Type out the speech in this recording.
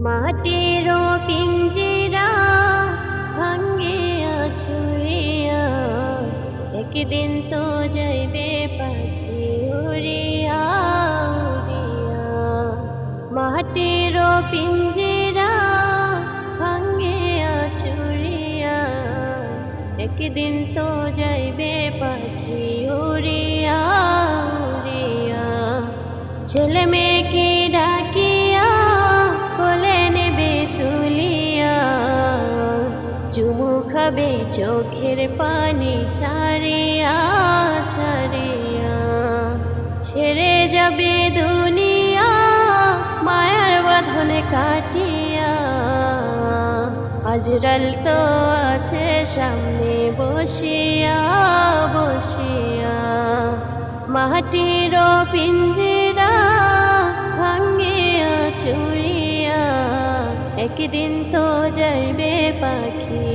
মাটির পিঞ্জিরা ভাঙ্গিয়া ছুঁড়িয়া একদিন তো যাইবে পাখি উড়িয়া উড়িয়া। মাটির পিঞ্জিরা ভাঙ্গিয়া ছুঁড়িয়া একদিন তো যাইবে পাখি উড়িয়া উড়িয়া। ছেলে মেয়েকে ডাকিয়া কোলে নেবে তুলিয়া চুমু খাবে চোখের পানি ছাড়িয়া ছাড়িয়া। ছেড়ে যাবে দুনিয়া মায়ার বাঁধনে কাটিয়া আজরাল তো আছে সামনে বসিয়া বসিয়া। মাটির পিঞ্জিরা ভাঙ্গিয়া চুড়িয়া একদিন তো যাইবে পাখি